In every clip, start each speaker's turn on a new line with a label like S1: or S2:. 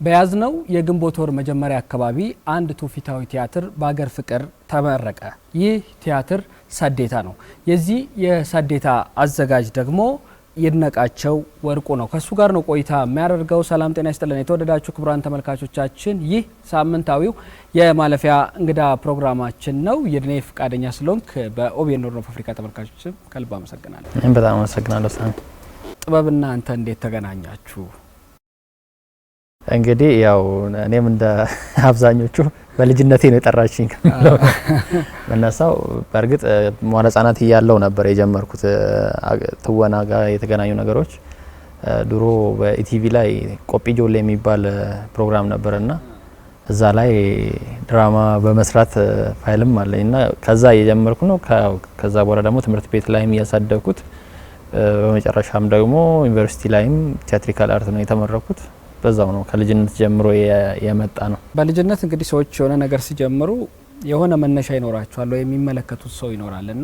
S1: በያዝነው የግንቦት ወር መጀመሪያ አካባቢ አንድ ትውፊታዊ ቲያትር በአገር ፍቅር ተመረቀ። ይህ ቲያትር ሳዴታ ነው። የዚህ የሳዴታ አዘጋጅ ደግሞ ይድነቃቸው ወርቁ ነው። ከሱ ጋር ነው ቆይታ የሚያደርገው። ሰላም ጤና ይስጥልን የተወደዳችሁ ክቡራን ተመልካቾቻችን፣ ይህ ሳምንታዊው የማለፊያ እንግዳ ፕሮግራማችን ነው። የድኔ ፍቃደኛ ስለሆንክ በኦቢኤን ሆርን ኦፍ አፍሪካ ተመልካቾችም ከልብ አመሰግናለሁ።
S2: እኔም በጣም አመሰግናለሁ። ሳን
S1: ጥበብና አንተ እንዴት ተገናኛችሁ?
S2: እንግዲህ ያው እኔም እንደ አብዛኞቹ በልጅነቴ ነው የጠራችኝ ከሚለው መነሳው። በእርግጥ መዋለ ሕጻናት እያለሁ ነበር የጀመርኩት ትወና ጋር የተገናኙ ነገሮች። ድሮ በኢቲቪ ላይ ቆጲ ጆሌ የሚባል ፕሮግራም ነበርና እዛ ላይ ድራማ በመስራት ፋይልም አለኝና ከዛ እየጀመርኩ ነው። ከዛ በኋላ ደግሞ ትምህርት ቤት ላይም እያሳደግኩት በመጨረሻም ደግሞ ዩኒቨርሲቲ ላይም ቲያትሪካል አርት ነው የተመረኩት። በዛው ነው ከልጅነት ጀምሮ የመጣ ነው።
S1: በልጅነት እንግዲህ ሰዎች የሆነ ነገር ሲጀምሩ የሆነ መነሻ ይኖራቸዋል ወይ የሚመለከቱት ሰው ይኖራልና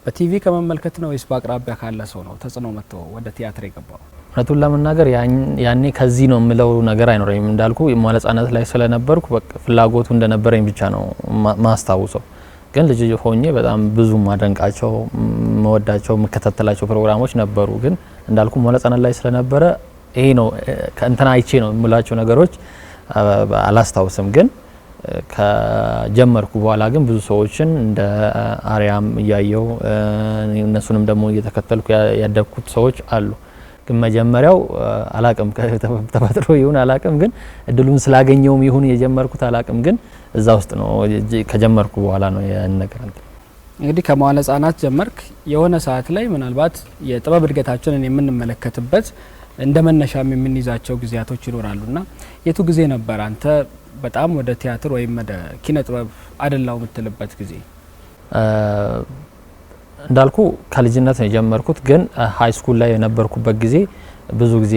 S1: በቲቪ ከመመልከት ነው ወይስ በአቅራቢያ ካለ ሰው ነው ተጽዕኖ መጥቶ ወደ ቲያትር የገባው?
S2: እውነቱን ለመናገር ያኔ ከዚህ ነው የምለው ነገር አይኖረኝም። እንዳልኩ መዋለ ሕጻናት ላይ ስለነበርኩ በቃ ፍላጎቱ እንደነበረኝ ብቻ ነው ማስታውሰው። ግን ልጅ ሆኜ በጣም ብዙ ማደንቃቸው መወዳቸው መከታተላቸው ፕሮግራሞች ነበሩ። ግን እንዳልኩ መዋለ ሕጻናት ላይ ስለነበረ ይሄ ነው ከእንትና አይቼ ነው የምላቸው ነገሮች አላስታውስም። ግን ከጀመርኩ በኋላ ግን ብዙ ሰዎችን እንደ አርያም እያየው እነሱንም ደግሞ እየተከተልኩ ያደግኩት ሰዎች አሉ። ግን መጀመሪያው አላቅም ተፈጥሮ ይሁን አላቅም፣ ግን እድሉን ስላገኘውም ይሁን የጀመርኩት አላቅም። ግን እዛ ውስጥ ነው ከጀመርኩ በኋላ ነው ያን ነገር
S1: እንግዲህ ከመዋለ ሕጻናት ጀመርክ። የሆነ ሰዓት ላይ ምናልባት የጥበብ እድገታችንን የምንመለከትበት እንደ መነሻም የምንይዛቸው ጊዜያቶች ይኖራሉና የቱ ጊዜ ነበር አንተ በጣም ወደ ቲያትር ወይም ወደ ኪነ ጥበብ አደላው የምትልበት ጊዜ?
S2: እንዳልኩ ከልጅነት ነው የጀመርኩት። ግን ሃይ ስኩል ላይ የነበርኩበት ጊዜ ብዙ ጊዜ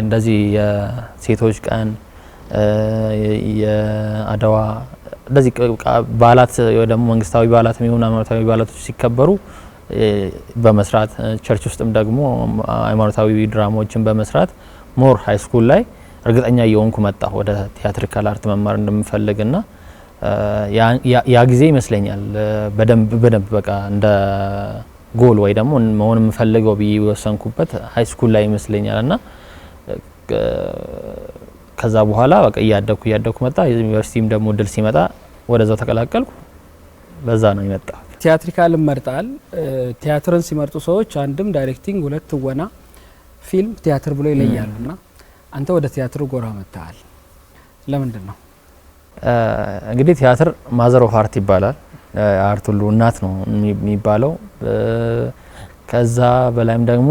S2: እንደዚህ የሴቶች ቀን የአድዋ እንደዚህ በዓላት ወይ ደግሞ መንግስታዊ በዓላት የሚሆኑ ሃይማኖታዊ በዓላቶች ሲከበሩ በመስራት ቸርች ውስጥም ደግሞ ሃይማኖታዊ ድራማዎችን በመስራት ሞር ሃይ ስኩል ላይ እርግጠኛ እየሆንኩ መጣሁ ወደ ቲያትሪካል አርት መማር እንደምፈልግና ያ ጊዜ ይመስለኛል በደንብ በቃ እንደ ጎል ወይ ደግሞ መሆን የምፈልገው ቢወሰንኩበት ሃይ ስኩል ላይ ይመስለኛልና ከዛ በኋላ በቃ እያደኩ መጣ። ዩኒቨርሲቲም ደግሞ ድል ሲመጣ ወደዛው ተቀላቀልኩ። በዛ ነው የመጣው።
S1: ቲያትሪካል መርጣል። ቲያትርን ሲመርጡ ሰዎች አንድም ዳይሬክቲንግ፣ ሁለት ትወና፣ ፊልም፣ ቲያትር ብሎ ይለያሉና አንተ ወደ ቲያትሩ ጎራ መጣል ለምንድን ነው?
S2: እንግዲህ ቲያትር ማዘር ኦፍ አርት ይባላል። አርት ሁሉ እናት ነው የሚባለው። ከዛ በላይም ደግሞ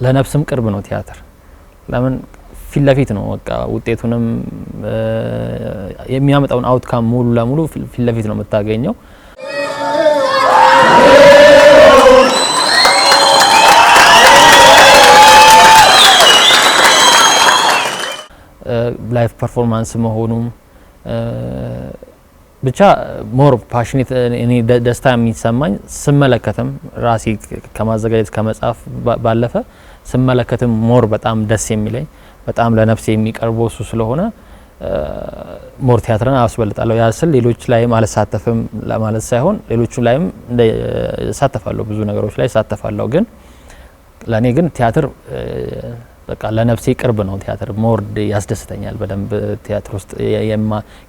S2: ለነፍስም ቅርብ ነው ቲያትር። ለምን ፊት ለፊት ነው በቃ ውጤቱንም የሚያመጣውን አውትካም ሙሉ ለሙሉ ፊት ለፊት ነው የምታገኘው። ላይቭ ፐርፎርማንስ መሆኑም ብቻ ሞር ፓሽኔት እኔ ደስታ የሚሰማኝ ስመለከትም ራሴ ከማዘጋጀት ከመጻፍ ባለፈ ስመለከትም ሞር በጣም ደስ የሚለኝ በጣም ለነፍሴ የሚቀርበው እሱ ስለሆነ ሞር ቲያትርን አስበልጣለሁ። ያስል ሌሎች ላይም አልሳተፍም ለማለት ሳይሆን ሌሎቹ ላይም እሳተፋለሁ፣ ብዙ ነገሮች ላይ እሳተፋለሁ። ግን ለኔ ግን ቲያትር በቃ ለነፍሴ ቅርብ ነው። ቲያትር ሞር ያስደስተኛል በደንብ ቲያትር ውስጥ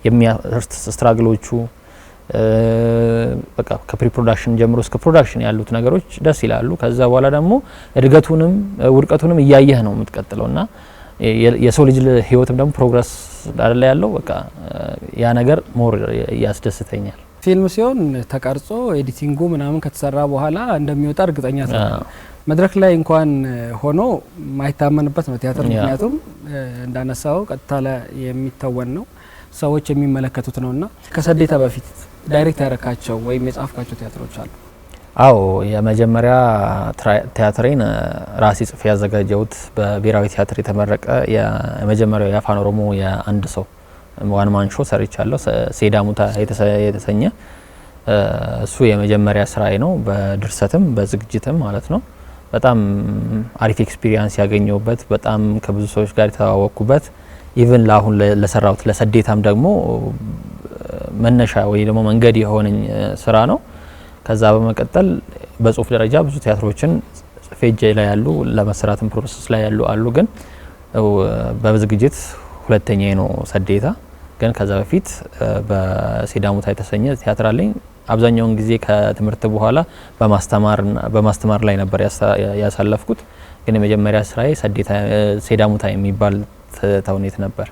S2: የሚያርት ስትራግሎቹ በቃ ከፕሪ ፕሮዳክሽን ጀምሮ እስከ ፕሮዳክሽን ያሉት ነገሮች ደስ ይላሉ። ከዛ በኋላ ደግሞ እድገቱንም ውድቀቱንም እያየህ ነው የምትቀጥለውና የሰው ልጅ ህይወትም ደግሞ ፕሮግረስ አይደለ ያለው በቃ ያ ነገር ሞር ያስደስተኛል።
S1: ፊልም ሲሆን ተቀርጾ ኤዲቲንጉ ምናምን ከተሰራ በኋላ እንደሚወጣ እርግጠኛ ነኝ። መድረክ ላይ እንኳን ሆኖ ማይታመንበት ነው ቲያትር። ምክንያቱም እንዳነሳው ቀጥታ ላይ የሚተወን ነው፣ ሰዎች የሚመለከቱት ነውና ከሳዴታ በፊት ዳይሬክት ያረካቸው ወይም የጻፍካቸው ቲያትሮች አሉ?
S2: አዎ፣ የመጀመሪያ ቲያትሬን ራሴ ጽፌ ያዘጋጀሁት በብሔራዊ ቲያትር የተመረቀ የመጀመሪያው የአፋን ኦሮሞ የአንድ ሰው ዋን ማን ሾው ሰርቻለሁ። ሴዳሙታ የተሰኘ እሱ የመጀመሪያ ስራዬ ነው፣ በድርሰትም በዝግጅትም ማለት ነው። በጣም አሪፍ ኤክስፒሪየንስ ያገኘውበት በጣም ከብዙ ሰዎች ጋር የተዋወቅኩበት ኢቭን ለአሁን ለሰራውት ለሰዴታም ደግሞ መነሻ ወይ ደግሞ መንገድ የሆነኝ ስራ ነው። ከዛ በመቀጠል በጽሁፍ ደረጃ ብዙ ቲያትሮችን ፌጄ ላይ ያሉ ለመስራትም ፕሮሰስ ላይ ያሉ አሉ። ግን በዝግጅት ሁለተኛዬ ነው ሰዴታ። ግን ከዛ በፊት በሲዳሙታ የተሰኘ ቲያትር አለኝ። አብዛኛውን ጊዜ ከትምህርት በኋላ በማስተማር ላይ ነበር ያሳለፍኩት። ግን የመጀመሪያ ስራዬ ሲዳሙታ የሚባል ተውኔት ነበር።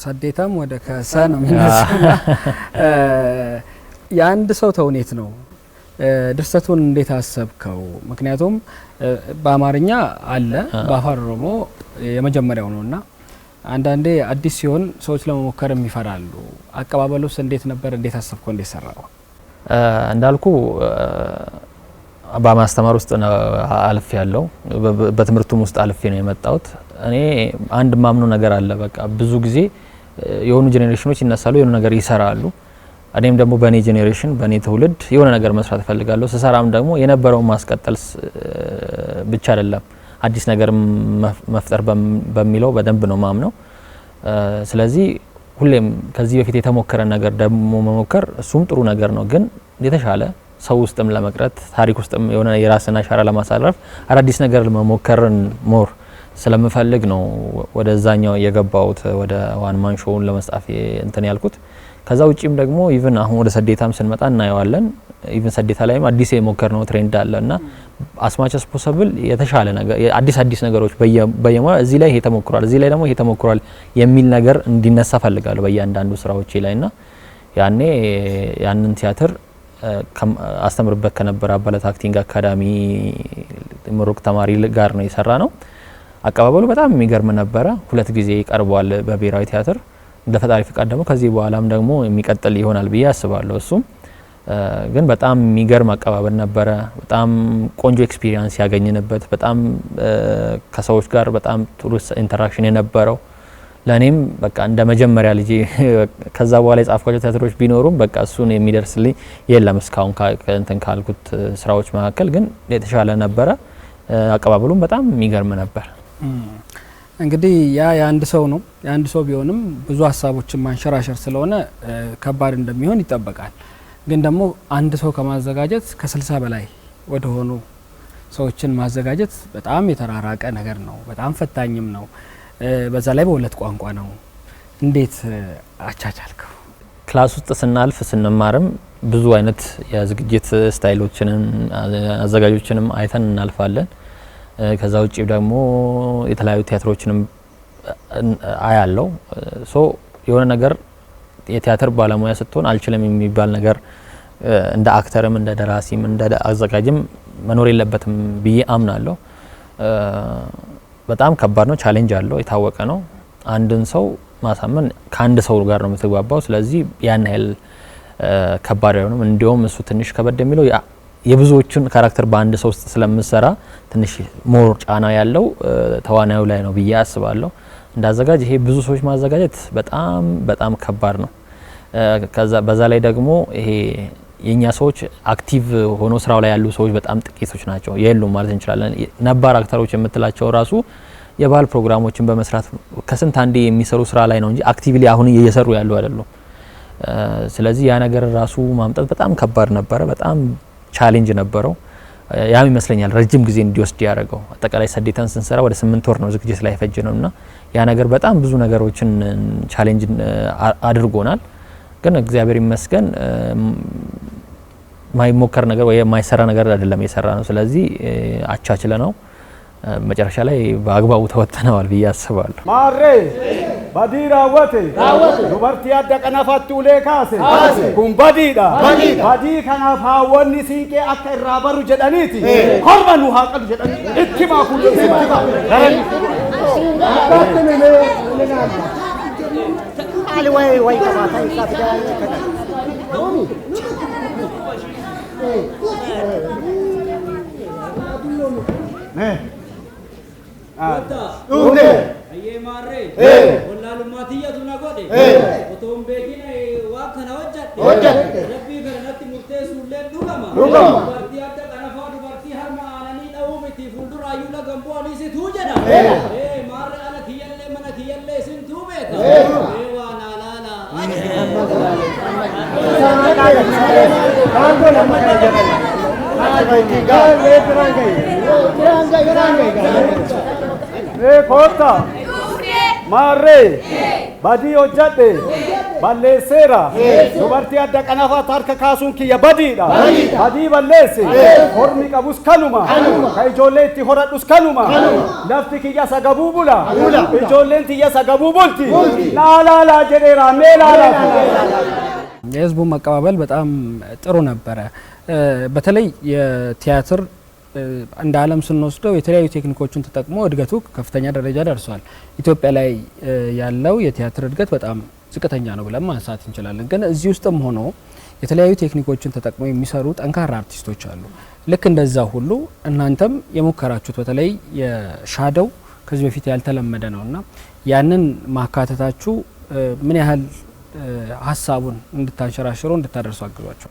S1: ሰዴታም ወደ ከሰ ነው የሚነሳው። የአንድ ሰው ተውኔት ነው። ድርሰቱን እንዴት አሰብከው? ምክንያቱም በአማርኛ አለ፣ በአፋን ኦሮሞ የመጀመሪያው ነውና አንዳንዴ አዲስ ሲሆን ሰዎች ለመሞከርም ይፈራሉ። አቀባበሉስ እንዴት ነበር? እንዴት አሰብከው? እንዴት ሰራው?
S2: እንዳልኩ በማስተማር ውስጥ አልፌ ያለው በትምህርቱም ውስጥ አልፌ ነው የመጣሁት። እኔ አንድ ማምኑ ነገር አለ። በቃ ብዙ ጊዜ የሆኑ ጄኔሬሽኖች ይነሳሉ፣ የሆኑ ነገር ይሰራሉ። እኔም ደግሞ በኔ ጄኔሬሽን በኔ ትውልድ የሆነ ነገር መስራት ፈልጋለሁ። ስሰራም ደግሞ የነበረውን ማስቀጠል ብቻ አይደለም አዲስ ነገር መፍጠር በሚለው በደንብ ነው ማምነው። ስለዚህ ሁሌም ከዚህ በፊት የተሞከረ ነገር ደግሞ መሞከር እሱም ጥሩ ነገር ነው። ግን የተሻለ ሰው ውስጥም ለመቅረት ታሪክ ውስጥም የሆነ የራስን አሻራ ለማሳረፍ አዳዲስ ነገር መሞከርን ሞር ስለምፈልግ ነው ወደዛኛው የገባሁት ወደ ዋን ማን ሾውን ለመስጣፍ እንትን ያልኩት። ከዛ ውጪም ደግሞ ኢቭን አሁን ወደ ሰዴታም ስንመጣ እናየዋለን። ኢቭን ሰዴታ ላይም አዲስ የሞከርነው ትሬንድ አለና አስማች አስ ፖሲብል የተሻለ ነገር አዲስ ነገሮች በየሙያ እዚህ ላይ ይሄ ተሞክሯል፣ እዚህ ላይ ደግሞ ይሄ ተሞክሯል የሚል ነገር እንዲነሳ ፈልጋለሁ በእያንዳንዱ ስራዎቼ ላይና ያንን ቲያትር አስተምርበት ከነበረ አባላት አክቲንግ አካዳሚ ምሩቅ ተማሪ ጋር ነው የሰራ ነው። አቀባበሉ በጣም የሚገርም ነበረ። 2 ጊዜ ቀርቧል በብሔራዊ ቲያትር። እንደ ፈጣሪ ፍቃድ ደግሞ ከዚህ በኋላም ደግሞ የሚቀጥል ይሆናል ብዬ አስባለሁ። እሱም ግን በጣም የሚገርም አቀባበል ነበረ። በጣም ቆንጆ ኤክስፒሪየንስ ያገኘንበት፣ በጣም ከሰዎች ጋር በጣም ጥሩ ኢንተራክሽን የነበረው ለኔም በቃ እንደ መጀመሪያ ልጅ ከዛ በኋላ የጻፍኳቸው ቲያትሮች ቢኖሩም በቃ እሱን የሚደርስልኝ የለም እስካሁን እንትን ካልኩት ስራዎች መካከል ግን የተሻለ ነበረ። አቀባበሉም በጣም የሚገርም ነበር።
S1: እንግዲህ የአንድ ሰው ነው። የአንድ ሰው ቢሆንም ብዙ ሀሳቦችን ማንሸራሸር ስለሆነ ከባድ እንደሚሆን ይጠበቃል። ግን ደግሞ አንድ ሰው ከማዘጋጀት ከ60 በላይ ወደ ሆኑ ሰዎችን ማዘጋጀት በጣም የተራራቀ ነገር ነው። በጣም ፈታኝም ነው። በዛ ላይ በሁለት ቋንቋ ነው። እንዴት አቻቻልከው?
S2: ክላስ ውስጥ ስናልፍ ስንማርም ብዙ አይነት የዝግጅት ስታይሎችንን አዘጋጆችንም አይተን እናልፋለን። ከዛ ውጪ ደግሞ የተለያዩ ቲያትሮችንም አያለው። የሆነ ነገር የቲያትር ባለሙያ ስትሆን አልችልም የሚባል ነገር እንደ አክተርም እንደ ደራሲም እንደ አዘጋጅም መኖር የለበትም ብዬ አምናለሁ። በጣም ከባድ ነው፣ ቻሌንጅ አለው፣ የታወቀ ነው። አንድን ሰው ማሳመን ከአንድ ሰው ጋር ነው የምትግባባው። ስለዚህ ያን ያህል ከባድ አይሆንም። እንዲያውም እሱ ትንሽ ከበድ የሚለው የብዙዎቹን ካራክተር በአንድ ሰው ውስጥ ስለምሰራ ትንሽ ሞር ጫና ያለው ተዋናዩ ላይ ነው ብዬ አስባለሁ። እንዳዘጋጅ ይሄ ብዙ ሰዎች ማዘጋጀት በጣም በጣም ከባድ ነው። በዛ ላይ ደግሞ ይሄ የኛ ሰዎች አክቲቭ ሆኖ ስራው ላይ ያሉ ሰዎች በጣም ጥቂቶች ናቸው፣ የሉም ማለት እንችላለን። ነባር አክተሮች የምትላቸው ራሱ የባህል ፕሮግራሞችን በመስራት ከስንት አንዴ የሚሰሩ ስራ ላይ ነው እንጂ አክቲቭሊ አሁን እየሰሩ ያሉ አይደሉም። ስለዚህ ያ ነገር ራሱ ማምጣት በጣም ከባድ ነበረ፣ በጣም ቻሌንጅ ነበረው። ያም ይመስለኛል ረጅም ጊዜ እንዲወስድ ያደረገው። አጠቃላይ ሰዴታን ስንሰራ ወደ 8 ወር ነው ዝግጅት ላይ ፈጅ ነውና ያ ነገር በጣም ብዙ ነገሮችን ቻሌንጅ አድርጎናል። ግን እግዚአብሔር ይመስገን ማይሞከር ነገር ወይ ማይሰራ ነገር አይደለም የሰራ ነው። ስለዚህ አቻችለ ነው መጨረሻ ላይ በአግባቡ ተወጥተናል ብዬ አስባለሁ።
S3: ማሬ ባዲራ ወቴ ዱበርቲ ያደቀናፋቱ ለካሴ ኩምባዲዳ ባዲ ከናፋወኒ ሲቄ አከራበሩ ጀዳኒቲ ኮርበኑ ሀቀል ጀዳኒ እትማ ሁሉ እትማ አሊ ወይ ከማታ ይሳፍዳ
S4: Aye marre, wallahi matiya tuna gode. Otom begina wakana hojjate. Rabbi garanatti murte sulle dugama. Barti adda kanafa barti harma anani dawu yula gambo ani se tu jena marre ala kiyalle mana kiyalle sin tu beta wa na la la
S3: Kota Marre Badi hojjadhe balleesseera dubartii adda qanafa harka kaasuun kiyya badiidha badii balleesse hormi qabus kanuma ka ijoollee itti horadhus kanuma lafti kiyya sagabuu bula ijoolleen tiyya sagabuu bulti laalaalaa jedheera mee laalaa
S1: የህዝቡ መቀባበል በጣም ጥሩ ነበረ። በተለይ የቲያትር እንደ ዓለም ስንወስደው የተለያዩ ቴክኒኮችን ተጠቅሞ እድገቱ ከፍተኛ ደረጃ ደርሷል። ኢትዮጵያ ላይ ያለው የቲያትር እድገት በጣም ዝቅተኛ ነው ብለን ማንሳት እንችላለን። ግን እዚህ ውስጥም ሆኖ የተለያዩ ቴክኒኮችን ተጠቅሞ የሚሰሩ ጠንካራ አርቲስቶች አሉ። ልክ እንደዛ ሁሉ እናንተም የሞከራችሁት በተለይ የሻዶው ከዚህ በፊት ያልተለመደ ነውና ያንን ማካተታችሁ ምን ያህል ሀሳቡን እንድታንሸራሽሩ እንድታደርሱ አግዟቸው?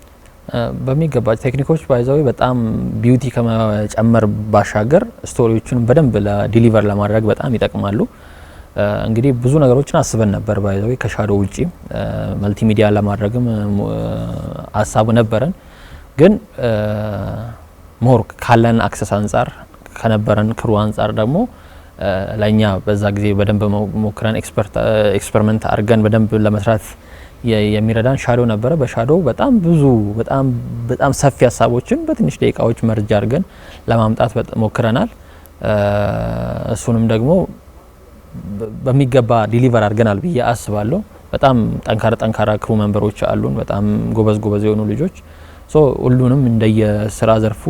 S2: በሚገባ ቴክኒኮች ባይዛዊ በጣም ቢዩቲ ከመጨመር ባሻገር ስቶሪዎችን በደንብ ለዲሊቨር ለማድረግ በጣም ይጠቅማሉ። እንግዲህ ብዙ ነገሮችን አስበን ነበር ባይዛዊ ከሻዶው ውጪ መልቲሚዲያ ለማድረግም ሀሳቡ ነበረን። ግን ሞር ካለን አክሰስ አንፃር ከነበረን ክሩ አንፃር ደግሞ ለኛ በዛ ጊዜ በደንብ ሞክረን ኤክስፐሪመንት አድርገን በደንብ ለመስራት የሚረዳን ሻዶው ነበረ። በሻዶው በጣም ብዙ በጣም ሰፊ ሀሳቦችን በትንሽ ደቂቃዎች መርጃ አድርገን ለማምጣት ሞክረናል። እሱንም ደግሞ በሚገባ ዲሊቨር አድርገናል ብዬ አስባለሁ። በጣም ጠንካራ ክሩ ሜምበሮች አሉን፣ በጣም ጎበዝ የሆኑ ልጆች። ሁሉንም እንደየስራ ዘርፉ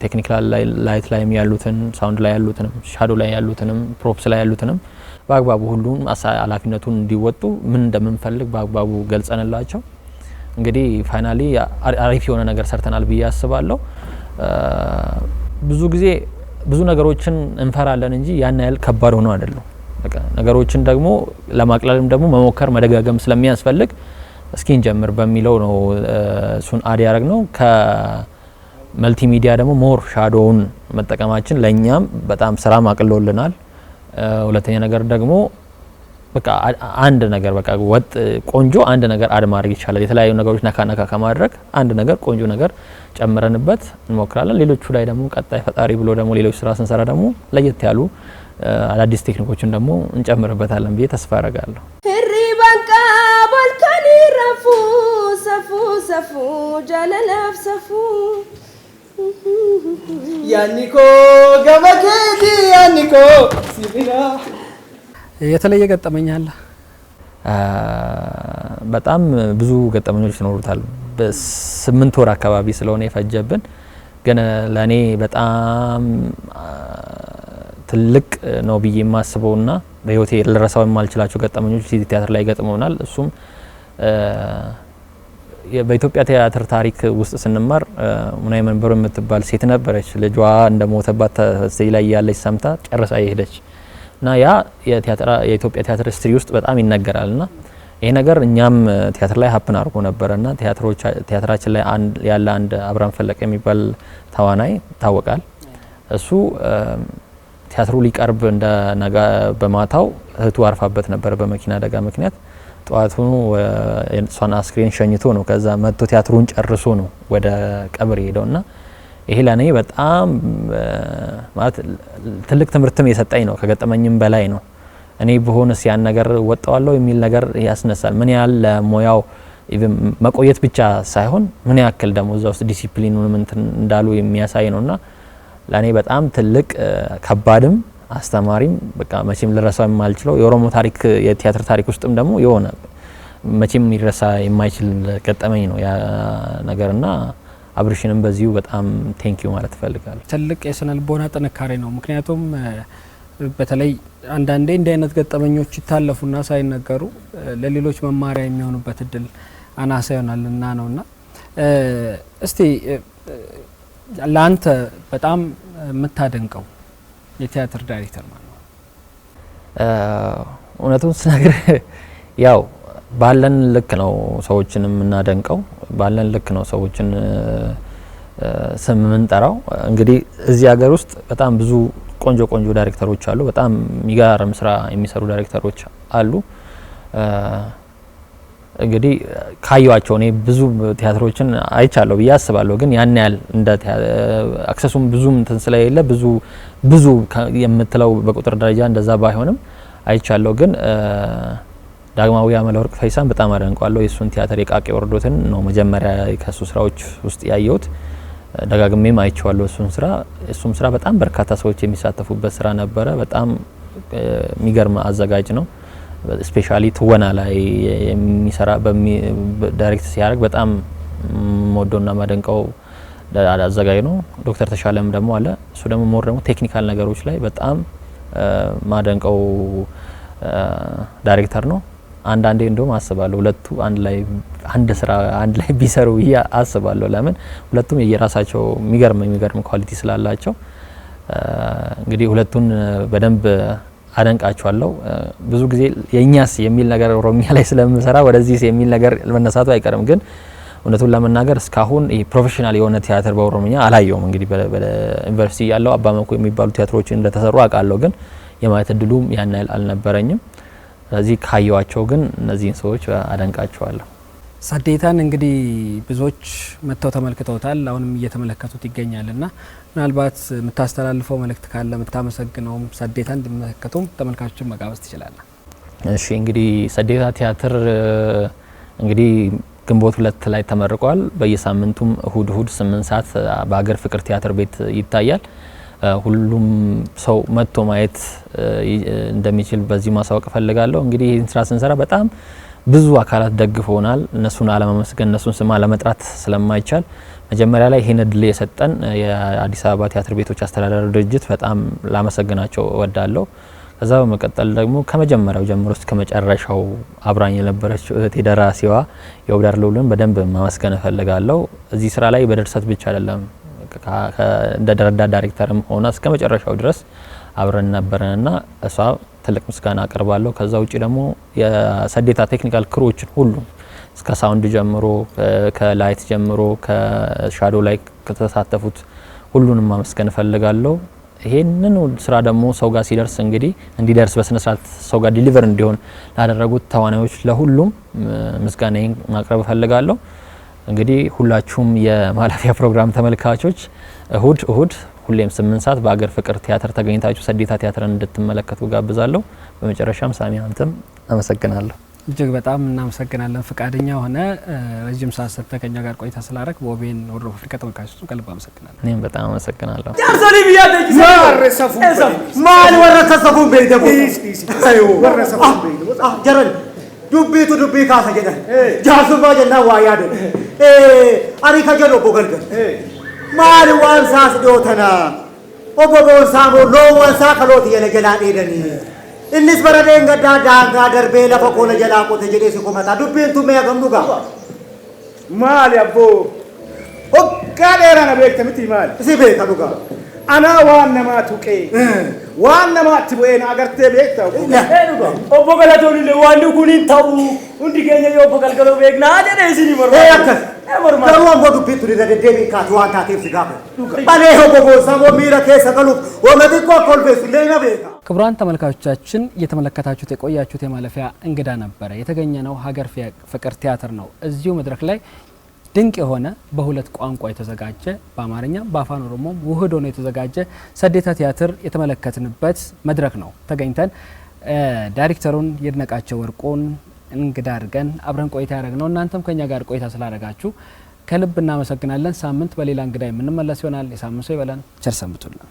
S2: ቴክኒካል ላይት ላይ ያሉትን፣ ሳውንድ ላይ ያሉትንም፣ ሻዶው ላይ ያሉትንም፣ ፕሮፕስ ላይ ያሉትንም በአግባቡ ሁሉም ኃላፊነቱን እንዲወጡ ምን እንደምንፈልግ በአግባቡ ገልጸንላቸው እንግዲህ ፋይናሊ አሪፍ የሆነ ነገር ሰርተናል ብዬ አስባለሁ። ብዙ ጊዜ ብዙ ነገሮችን እንፈራለን እንጂ ያን ያህል ከባድ ሆኖ አይደለም። በቃ ነገሮችን ደግሞ ለማቅለልም ደግሞ መሞከር መደጋገም ስለሚያስፈልግ እስኪን ጀምር በሚለው ነው እሱን አድ ያደረግነው። ከመልቲሚዲያ ደግሞ ሞር ሻዶውን መጠቀማችን ለኛም በጣም ስራ ማቅሎልናል። ሁለተኛ ነገር ደግሞ በቃ አንድ ነገር በቃ ወጥ ቆንጆ አንድ ነገር አድ ማድረግ ይቻላል። የተለያዩ ነገሮች ነካ ከማድረግ አንድ ነገር ቆንጆ ነገር ጨምረንበት እንሞክራለን። ሌሎቹ ላይ ደግሞ ቀጣይ ፈጣሪ ብሎ ደግሞ ሌሎች ስራ ስንሰራ ደግሞ ለየት ያሉ አዳዲስ ቴክኒኮችን ደግሞ እንጨምርበታለን ብዬ ተስፋ አደርጋለሁ።
S5: ሪባንቃ ባልካኒ ረፉ ሰፉ ጃለላፍ ሰፉ
S3: ያኒኮ ገበከዲ ያኒኮ ሲቢራ
S1: የተለየ ገጠመኝ አለ?
S2: በጣም ብዙ ገጠመኞች ይኖሩታል። በ8 ወር አካባቢ ስለሆነ የፈጀብን ግን ለኔ በጣም ትልቅ ነው ብዬ የማስበውና በህይወቴ ልረሳው የማልችላቸው ገጠመኞች ሲቲ ቲያትር ላይ ገጥመውናል። እሱም በኢትዮጵያ ቲያትር ታሪክ ውስጥ ስንማር ሙናይ መንበሩ የምትባል ሴት ነበረች። ልጇ እንደሞተባት እዚህ ላይ ያለች ሰምታ ጨርሳ ይሄደች እና ያ የኢትዮጵያ ቲያትር ሂስትሪ ውስጥ በጣም ይነገራልና ይሄ ነገር እኛም ቲያትር ላይ ሀፕን አድርጎ ነበርና ቲያትራችን ላይ ያለ አንድ አብራም ፈለቀ የሚባል ተዋናይ ታወቃል። እሱ ቲያትሩ ሊቀርብ እንደ ነገ በማታው እህቱ አርፋበት ነበር በመኪና አደጋ ምክንያት። ጧቱኑ የሷን አስክሬን ሸኝቶ ነው ከዛ መጥቶ ቲያትሩን ጨርሶ ነው ወደ ቀብር ሄደውና ይሄ ለኔ በጣም ማለት ትልቅ ትምህርትም የሰጠኝ ነው። ከገጠመኝም በላይ ነው። እኔ በሆነስ ያን ነገር ወጣዋለሁ የሚል ነገር ያስነሳል። ምን ያህል ለሞያው መቆየት ብቻ ሳይሆን ምን ያክል ደግሞ እዛ ውስጥ ዲሲፕሊኑን እንዳሉ የሚያሳይ ነውና ለኔ በጣም ትልቅ ከባድም አስተማሪም በቃ መቼም ልረሳው የማልችለው የኦሮሞ ታሪክ የቲያትር ታሪክ ውስጥም ደግሞ የሆነ መቼም ይረሳ የማይችል ገጠመኝ ነው ያ ነገርና አብርሽንም በዚሁ በጣም ቴንኪዩ ማለት ፈልጋለሁ።
S1: ትልቅ የስነ ልቦና ጥንካሬ ነው። ምክንያቱም በተለይ አንዳንዴ እንዲህ አይነት ገጠመኞች ይታለፉና ሳይነገሩ ለሌሎች መማሪያ የሚሆኑበት እድል አናሳ ይሆናልና ነውና እስቲ ለአንተ በጣም የምታደንቀው የቲያትር ዳይሬክተር ማለት ነው?
S2: እውነቱን ስነግር ያው ባለን ልክ ነው ሰዎችን የምናደንቀው፣ ባለን ልክ ነው ሰዎችን ስም የምንጠራው። እንግዲህ እዚህ ሀገር ውስጥ በጣም ብዙ ቆንጆ ዳይሬክተሮች አሉ። በጣም የሚገርም ስራ የሚሰሩ ዳይሬክተሮች አሉ። እንግዲህ ካዩዋቸው እኔ ብዙ ቲያትሮችን አይቻለሁ ብዬ አስባለሁ። ግን ያን ያህል እንደ አክሰሱም ብዙም እንትን ስለሌለ ብዙ የምትለው በቁጥር ደረጃ እንደዛ ባይሆንም አይቻለሁ። ግን ዳግማዊ አመለወርቅ ፈይሳን በጣም አደንቀዋለሁ። የሱን ቲያትር የቃቂ ወርዶትን ነው መጀመሪያ ከሱ ስራዎች ውስጥ ያየሁት። ደጋግሜም አይቼዋለሁ እሱም ስራ በጣም በርካታ ሰዎች የሚሳተፉበት ስራ ነበረ። በጣም የሚገርም አዘጋጅ ነው። ስፔሻሊ ትወና ላይ የሚሰራ ዳይሬክት ሲያደርግ በጣም ሞዶና ማደንቀው አዘጋጅ ነው። ዶክተር ተሻለም ደግሞ አለ። እሱ ደግሞ ሞር ደግሞ ቴክኒካል ነገሮች ላይ በጣም ማደንቀው ዳይሬክተር ነው። አንዳንዴ እንደውም አስባለሁ ሁለቱ አንድ ስራ አንድ ላይ ቢሰሩ አስባለሁ። ለምን ሁለቱም የራሳቸው የሚገርም ኳሊቲ ስላላቸው እንግዲህ ሁለቱን በደንብ አደንቃቸዋለሁ። ብዙ ጊዜ የኛስ የሚል ነገር ኦሮሚያ ላይ ስለምሰራ ወደዚህ የሚል ነገር መነሳቱ አይቀርም። ግን እውነቱን ለመናገር እስካሁን ፕሮፌሽናል የሆነ ቲያትር በኦሮሚያ አላየውም። እንግዲህ በዩኒቨርሲቲ ያለው አባመኮ የሚባሉ ቲያትሮች እንደተሰሩ አውቃለሁ። ግን የማየት እድሉም ያን ያህል አልነበረኝም። ስለዚህ ካየዋቸው ግን እነዚህን ሰዎች አደንቃቸዋለሁ።
S1: ሳዴታን እንግዲህ ብዙዎች መጥተው ተመልክተውታል፣ አሁንም እየተመለከቱት ይገኛልና ምናልባት የምታስተላልፈው መልእክት ካለ የምታመሰግነውም ሳዴታን እንዲመለከቱም ተመልካቾችን መጋበዝ ትችላለህ።
S2: እሺ እንግዲህ ሳዴታ ቲያትር እንግዲህ ግንቦት 2 ላይ ተመርቋል። በየሳምንቱም እሁድ 8 ሰዓት በሀገር ፍቅር ቲያትር ቤት ይታያል። ሁሉም ሰው መጥቶ ማየት እንደሚችል በዚህ ማሳወቅ ፈልጋለሁ። እንግዲህ ይህን ስራ ስንሰራ በጣም ብዙ አካላት ደግፈውናል። እነሱን አለማመስገን እነሱን ስም አለመጥራት ስለማይቻል መጀመሪያ ላይ ይሄን እድል የሰጠን የአዲስ አበባ ቲያትር ቤቶች አስተዳደር ድርጅት በጣም ላመሰግናቸው እወዳለሁ። ከዛ በመቀጠል ደግሞ ከመጀመሪያው ጀምሮ እስከ መጨረሻው አብራኝ የነበረችው እህቴ ደራሲዋ የውብዳር ልዑልን በደንብ ማመስገን እፈልጋለሁ። እዚህ ስራ ላይ በድርሰት ብቻ አይደለም እንደ ረዳት ዳይሬክተርም ሆነ እስከ መጨረሻው ድረስ አብረን ነበርንና እሷ ትልቅ ምስጋና አቀርባለሁ። ከዛ ውጪ ደግሞ የሳዴታ ቴክኒካል ክሮችን ሁሉ እስከ ሳውንድ ጀምሮ ከላይት ጀምሮ ከሻዶ ላይ ከተሳተፉት ሁሉንም ማመስገን እፈልጋለሁ። ይሄንን ስራ ደግሞ ሰው ጋር ሲደርስ እንግዲህ እንዲደርስ በስነ ስርዓት ሰው ጋር ዲሊቨር እንዲሆን ላደረጉት ተዋናዮች ለሁሉም ምስጋናዬን ማቅረብ እፈልጋለሁ። እንግዲህ ሁላችሁም የማለፊያ ፕሮግራም ተመልካቾች እሁድ ሁሌም 8 ሰዓት በአገር ፍቅር ቲያትር ተገኝታችሁ ሳዴታ ቲያትርን እንድትመለከቱ ጋብዛለሁ። በመጨረሻም ሳሚ አንተም አመሰግናለሁ።
S1: እጅግ በጣም እናመሰግናለን። ፈቃደኛ ሆነ ረጅም ሰዓት ሰጥተህ ከኛ ጋር ቆይታ ስላደረክ በኦቤን ወርዶ አፍሪካ ተመልካቾች ከልብ አመሰግናለሁ።
S2: እኔም በጣም አመሰግናለሁ።
S3: ጃርሶሊ ቢያደጅ ማረሰፉ ማን ወረሰፉ በይደቡ አዩ ወረሰፉ በይደቡ ጀረል ዱቢቱ ዱቢ ካሰ ጀደ ጃርሱማ ጀና ዋያደ አሪ ከጀሎ ቦገልገል ማል ዋንሳስ ዶተና ኦቦቦን ሳሞ ሎ ዋንሳ ከሎት የለገላ ዴደኒ እንስ በረደን ገዳ ዳንጋ ደርቤ ለፈቆነ ጀላቆ ተጀዴ ሲቆመጣ ዱቢንቱ መያገምዱጋ ማል ያቦ ኦጋዴራ ነቤክ ተምቲ ማል ሲቤ ከዱጋ አና ዋነማ ቱቄ ዋነማ ትቦኤን አገርቴ ቤክታው ኦቦ ገላቶኒ ለዋንዱ ኩኒን ታው እንዲ ገኘ ኦቦ ገልገሎ ቤክና አደረ ሲኒ መርማ ያከስ Daruan bodu pituri da debi ka tuanta tef sigabe. Bale hobo ሳሞ ሚራ ከሰቀሉ ወመዲቆ ኮልፌስ ለና ቤካ
S1: ክቡራን ተመልካቾቻችን እየተመለከታችሁት የቆያችሁት የማለፊያ እንግዳ ነበረ። የተገኘነው ሀገር ፍቅር ቲያትር ነው። እዚሁ መድረክ ላይ ድንቅ የሆነ በሁለት ቋንቋ የተዘጋጀ በአማርኛ በአፋን ኦሮሞ ውህድ ሆኖ የተዘጋጀ ሳዴታ ቲያትር የተመለከትንበት መድረክ ነው። ተገኝተን ዳይሬክተሩን ይድነቃቸው ወርቁን እንግዳ አድርገን አብረን ቆይታ ያደረግነው እናንተም ከኛ ጋር ቆይታ ስላደረጋችሁ ከልብ እናመሰግናለን። ሳምንት በሌላ እንግዳ የምንመለስ ይሆናል። የሳምንት ሰው ይበለን። ቸር ሰንብቱልን።